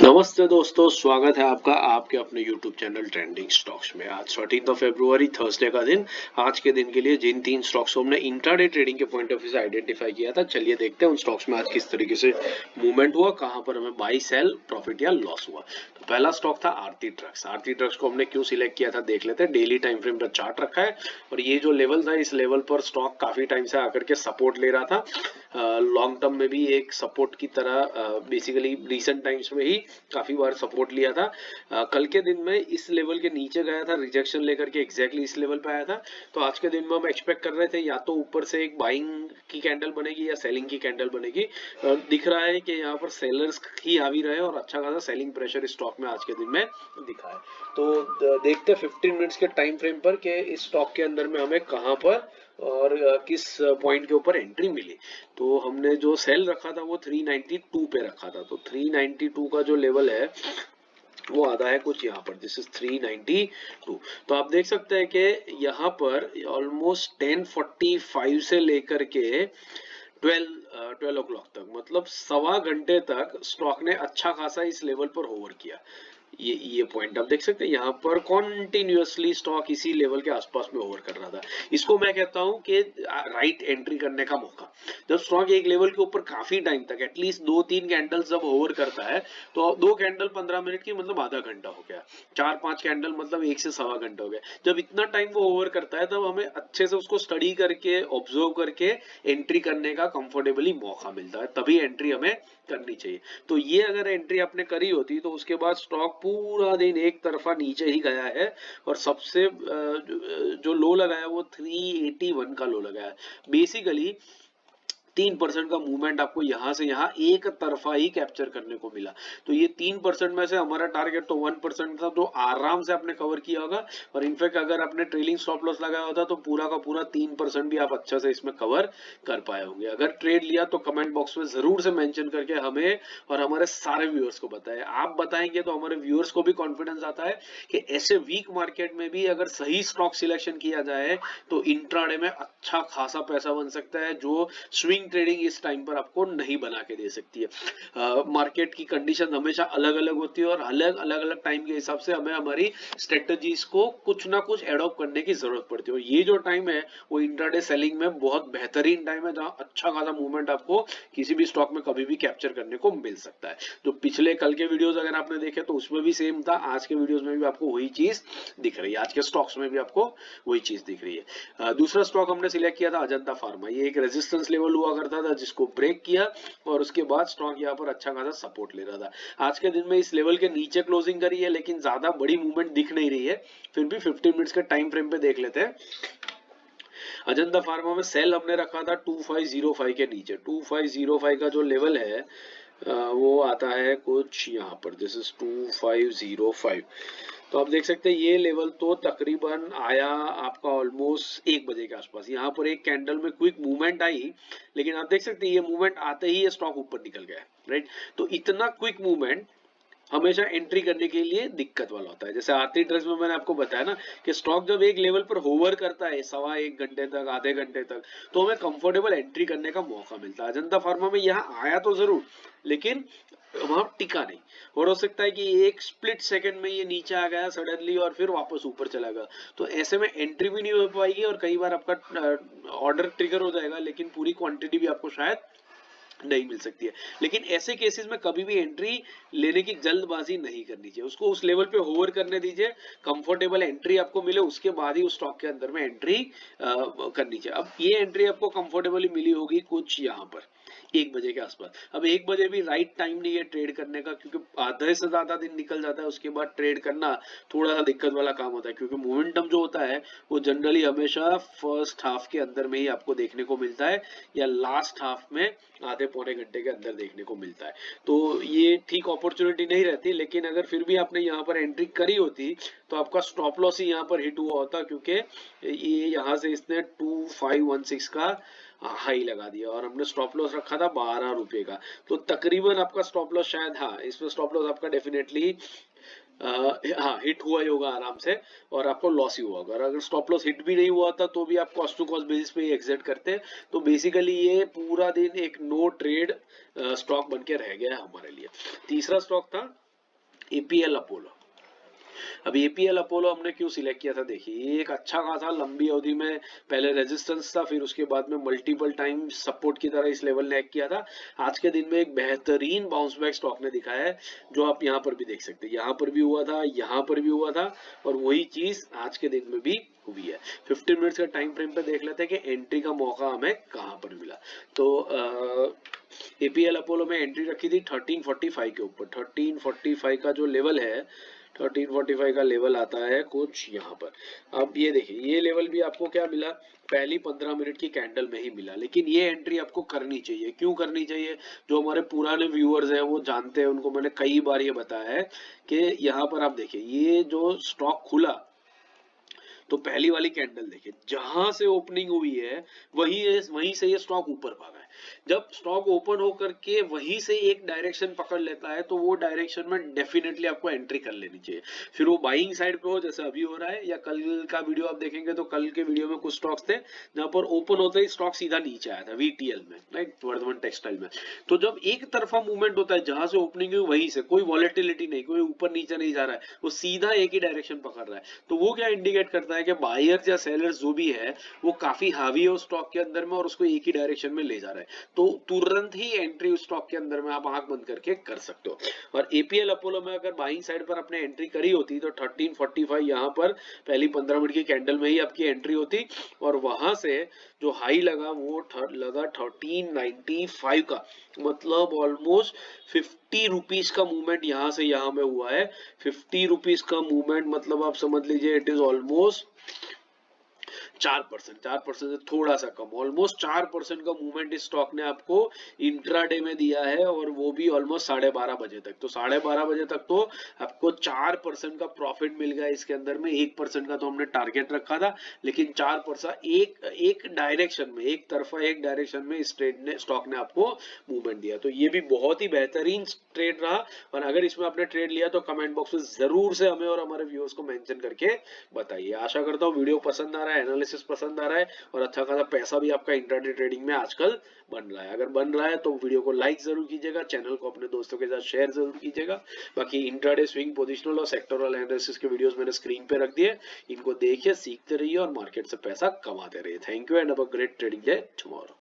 नमस्ते दोस्तों, स्वागत है आपका आपके अपने YouTube चैनल ट्रेंडिंग स्टॉक्स में। आज 13 फरवरी थर्सडे का दिन। आज के दिन के लिए जिन 3 स्टॉक्स को हमने इंट्राडे ट्रेडिंग के पॉइंट ऑफ व्यू से आइडेंटिफाई किया था, चलिए देखते हैं उन स्टॉक्स में आज किस तरीके से मूवमेंट हुआ, कहां पर हमें बाई सेल प्रॉफिट या लॉस हुआ। तो पहला स्टॉक था आरती ट्रक्स। आरती ट्रक्स को हमने क्यों सिलेक्ट किया था देख लेते हैं। डेली टाइम फ्रेम पर चार्ट रखा है और ये जो लेवल था, इस लेवल पर स्टॉक काफी टाइम से आकर के सपोर्ट ले रहा था। लॉन्ग टर्म में भी एक सपोर्ट की तरह बेसिकली रिसेंट टाइम्स में ही काफी बार सपोर्ट लिया था। कल के दिन में इस लेवल के नीचे गया था, रिजेक्शन लेकर के एग्जैक्टली इस लेवल पे आया था। तो आज के दिन में हम एक्सपेक्ट कर रहे थे या तो ऊपर से एक बाइंग की कैंडल बनेगी या सेलिंग की कैंडल बनेगी। दिख रहा है कि यहाँ पर सेलर्स ही हावी रहे और अच्छा खासा सेलिंग प्रेशर इस स्टॉक में आज के दिन में दिखा है। तो देखते हैं 15 मिनट्स के टाइम फ्रेम पर कि इस स्टॉक के अंदर में हमें कहां पर और किस पॉइंट के ऊपर एंट्री मिली। तो हमने जो सेल रखा था वो 392 पे रखा था। तो 392 का जो लेवल है वो आता है कुछ यहाँ पर, दिस इज 392। तो आप देख सकते हैं कि यहाँ पर ऑलमोस्ट 10:45 से लेकर के 12 o'clock तक, मतलब सवा घंटे तक स्टॉक ने अच्छा खासा इस लेवल पर होवर किया। ये पॉइंट आप देख सकते हैं, यहाँ पर कॉन्टिन्यूअसली स्टॉक इसी लेवल के आसपास में ओवर कर रहा था। इसको मैं कहता हूं कि राइट एंट्री करने का मौका। जब स्टॉक एक लेवल के ऊपर काफी टाइम तक एटलीस्ट 2-3 कैंडल्स जब ओवर करता है, तो 2 कैंडल 15 मिनट की मतलब आधा घंटा हो गया, 4-5 कैंडल मतलब 1 से सवा घंटा हो गया। जब इतना टाइम वो ओवर करता है तब हमें अच्छे से उसको स्टडी करके ऑब्जर्व करके एंट्री करने का कंफर्टेबली मौका मिलता है, तभी एंट्री हमें करनी चाहिए। तो ये अगर एंट्री आपने करी होती तो उसके बाद स्टॉक पूरा दिन एक तरफा नीचे ही गया है और सबसे जो लो लगाया वो 381 का लो लगाया। बेसिकली 3% का मूवमेंट आपको यहां से यहां एक तरफा ही कैप्चर करने को मिला। तो ये 3% में से हमारा टारगेट तो 1% था, तो आराम से आपने कवर किया होगा। और इनफैक्ट अगर आपने ट्रेलिंग स्टॉप लॉस लगाया होता तो पूरा का पूरा 3% भी आप अच्छा से इसमें कवर कर पाए होंगे। अगर ट्रेड लिया तो कमेंट बॉक्स में जरूर से मेंशन करके हमें और हमारे सारे व्यूअर्स को बताएं। आप बताएंगे तो हमारे व्यूअर्स को भी कॉन्फिडेंस आता है कि ऐसे वीक मार्केट में भी अगर सही स्टॉक सिलेक्शन किया जाए तो इंट्राडे में अच्छा खासा पैसा बन सकता है, जो स्विंग ट्रेडिंग इस टाइम पर आपको नहीं बना के दे सकती है। मार्केट की कंडीशन हमेशा अलग अलग होती है और अलग अलग टाइम के हिसाब से हमें हमारी स्ट्रेटजीज को कुछ ना कुछ एडॉप्ट करने की जरूरत पड़ती है। और ये जो टाइम है वो इंट्राडे सेलिंग में बहुत बेहतरीन टाइम है, जहां अच्छा खासा मूवमेंट आपको किसी भी स्टॉक में कभी भी कैप्चर करने को मिल सकता है। जो पिछले कल के वीडियोस अगर आपने देखे तो उसमें भी सेम था, आज के वीडियोस में भी आपको वही चीज दिख रही है, आज के स्टॉक्स में भी आपको वही चीज दिख रही है। दूसरा स्टॉक हमने सिलेक्ट किया था अजंता फार्मा। ये एक रेजिस्टेंस लेवल हुआ करता था जिसको ब्रेक किया और उसके बाद स्टॉक यहाँ पर अच्छा खासा सपोर्ट ले रहा था। आज के दिन में इस लेवल के नीचे क्लोजिंग करी है, लेकिन ज्यादा बड़ी मूवमेंट दिख नहीं रही है। फिर भी 15 मिनट्स के टाइम फ्रेम पे देख लेते हैं। अजंता फार्मा में सेल हमने रखा था 2505 के नीचे। 2505 का जो लेवल है वो आता है कुछ यहाँ पर, दिस इज 2505। तो आप देख सकते हैं ये लेवल तो तकरीबन आया आपका ऑलमोस्ट 1 बजे के आसपास। यहाँ पर एक कैंडल में क्विक मूवमेंट आई, लेकिन आप देख सकते हैं ये मूवमेंट आते ही ये स्टॉक ऊपर निकल गया, राइट। तो इतना क्विक मूवमेंट हमेशा एंट्री करने के लिए दिक्कत वाला होता है। जैसे आरती ट्रस्ट में मैंने आपको बताया ना कि स्टॉक जब एक लेवल पर होवर करता है सवा 1 घंटे तक, आधे घंटे तक, तो हमें कंफर्टेबल एंट्री करने का मौका मिलता है। अजंता फार्मा में यहाँ आया तो जरूर, लेकिन वहां टिका नहीं। और हो सकता है कि एक स्प्लिट सेकंड में ये नीचे आ गया सडनली और फिर वापस ऊपर चला गया, तो ऐसे में एंट्री भी नहीं हो पाएगी और कई बार आपका ऑर्डर ट्रिगर हो जाएगा, लेकिन पूरी क्वांटिटी भी आपको शायद नहीं मिल सकती है। लेकिन ऐसे केसेस में कभी भी एंट्री लेने की जल्दबाजी नहीं करनी चाहिए, उसको उस लेवल पे होवर करने दीजिए, कंफर्टेबल एंट्री आपको मिले उसके बाद ही उस स्टॉक के अंदर में एंट्री करनी चाहिए। अब ये एंट्री आपको कंफर्टेबली मिली होगी कुछ यहाँ पर 1 बजे के आसपास। अब 1 बजे भी राइट टाइम नहीं है ट्रेड करने का, क्योंकि आधे से ज्यादा दिन निकल जाता है, उसके बाद ट्रेड करना थोड़ा सा दिक्कत वाला काम होता है, क्योंकि मोमेंटम जो होता है वो जनरली हमेशा फर्स्ट हाफ के अंदर में ही आपको देखने को मिलता है या लास्ट हाफ में आधे पौने घंटे के अंदर देखने को मिलता है। तो ये ठीक अपॉर्चुनिटी नहीं रहती, लेकिन अगर फिर भी आपने यहाँ पर एंट्री करी होती तो आपका स्टॉप लॉस ही यहाँ पर हिट हुआ होता, क्योंकि ये यहाँ से इसने 2516 का हाई लगा दिया और हमने स्टॉप लॉस रखा था 12 रुपए का। तो तकरीबन आपका स्टॉप लॉस शायद, हाँ इसमें स्टॉप लॉस आपका डेफिनेटली हाँ हिट हुआ ही होगा आराम से, और आपको लॉस ही हुआ होगा। और अगर स्टॉप लॉस हिट भी नहीं हुआ था तो भी आप कॉस्ट टू कॉस्ट बेसिस पे ही एग्जिट करते हैं। तो बेसिकली ये पूरा दिन एक नो ट्रेड स्टॉक बन के रह गया है हमारे लिए। तीसरा स्टॉक था एपीएल अपोलो। अब एपीएल अपोलो हमने क्यों सिलेक्ट किया था, देखिए ये एक अच्छा खासा लंबी अवधि में पहले रेजिस्टेंस था, फिर उसके बाद में मल्टीपल टाइम सपोर्ट की तरह इस लेवल ने एक्ट किया था। आज के दिन में एक बेहतरीन बाउंस बैक स्टॉक ने दिखाया है, जो आप यहाँ पर भी देख सकते हैं, यहाँ पर भी हुआ था, यहाँ पर भी हुआ था, और वही चीज आज के दिन में भी हुई है। 15 मिनट्स का टाइम फ्रेम पे देख लेते हैं कि एंट्री का मौका हमें कहाँ पर मिला। तो एपीएल अपोलो में एंट्री रखी थी 1345 के ऊपर। 1345 का जो लेवल है, 1345 का लेवल आता है कुछ यहाँ पर। अब ये देखिए, ये लेवल भी आपको क्या मिला, पहली 15 मिनट की कैंडल में ही मिला, लेकिन ये एंट्री आपको करनी चाहिए। क्यों करनी चाहिए, जो हमारे पुराने व्यूअर्स हैं वो जानते हैं, उनको मैंने कई बार ये बताया है कि यहाँ पर आप देखिए, ये जो स्टॉक खुला तो पहली वाली कैंडल देखिए, जहां से ओपनिंग हुई है वहीं से ये स्टॉक ऊपर भागा है। जब स्टॉक ओपन होकर के वहीं से एक डायरेक्शन पकड़ लेता है, तो वो डायरेक्शन में डेफिनेटली आपको एंट्री कर लेनी चाहिए। फिर वो बाइंग साइड पे हो, जैसे अभी हो रहा है, या कल का वीडियो आप देखेंगे तो कल के वीडियो में कुछ स्टॉक्स थे जहां पर ओपन होते ही स्टॉक सीधा नीचे आया था, वीटीएल में, राइट, वर्धमान टेक्सटाइल में। तो जब एक तरफा मूवमेंट होता है, जहां से ओपनिंग हुई वहीं से, कोई वॉलेटिलिटी नहीं, कोई ऊपर नीचे नहीं जा रहा है, वो सीधा एक ही डायरेक्शन पकड़ रहा है, तो वो क्या इंडिकेट करता है कि बायर्स या सेलर्स जो भी है वो काफी हावी है उस स्टॉक के अंदर में, और उसको एक ही डायरेक्शन में ले जा रहा है। तो तुरंत ही एंट्री उस स्टॉक के अंदर में आप आंख बंद करके कर सकते हो। और एपीएल अपोलो में अगर बाइंग साइड पर आपने एंट्री करी होती तो 1345 यहाँ पर पहली 15 मिनट की कैंडल में ही आपकी एंट्री होती, और वहां से जो हाई लगा वो लगा 1395 का, मतलब ऑलमोस्ट 50 रुपीज का मूवमेंट यहाँ से यहाँ में हुआ है। 50 रुपीज का मूवमेंट मतलब आप समझ लीजिए इट इज ऑलमोस्ट 4%, 4% से थोड़ा सा कम, ऑलमोस्ट 4% का मूवमेंट इस स्टॉक ने आपको इंट्राडे में दिया है, और वो भी ऑलमोस्ट 12:30 बजे तक। तो 12:30 बजे तक तो आपको 4% का प्रॉफिट मिल गया इसके अंदर में। 1% का तो हमने टारगेट रखा था, लेकिन 4% एक डायरेक्शन में, एक तरफा एक डायरेक्शन में इस ट्रेड ने, स्टॉक ने आपको मूवमेंट दिया। तो ये भी बहुत ही बेहतरीन ट्रेड रहा, और अगर इसमें आपने ट्रेड लिया तो कमेंट बॉक्स में जरूर से हमें और हमारे व्यूअर्स को मेंशन करके बताइए। आशा करता हूँ वीडियो पसंद आ रहा है, एनालिसिस पसंद आ रहा है, और अच्छा खासा पैसा भी आपका इंट्राडे ट्रेडिंग में आजकल बन रहा है। अगर बन रहा है तो वीडियो को लाइक जरूर कीजिएगा, चैनल को अपने दोस्तों के साथ शेयर जरूर कीजिएगा। बाकी इंट्राडे, स्विंग, पोजिशनल और सेक्टोरल एनालिसिस के वीडियोस मैंने स्क्रीन पे रख दिए, इनको देखिए, सीखते रहिए और मार्केट से पैसा कमाते रहिए। Thank you and have a great trading day tomorrow.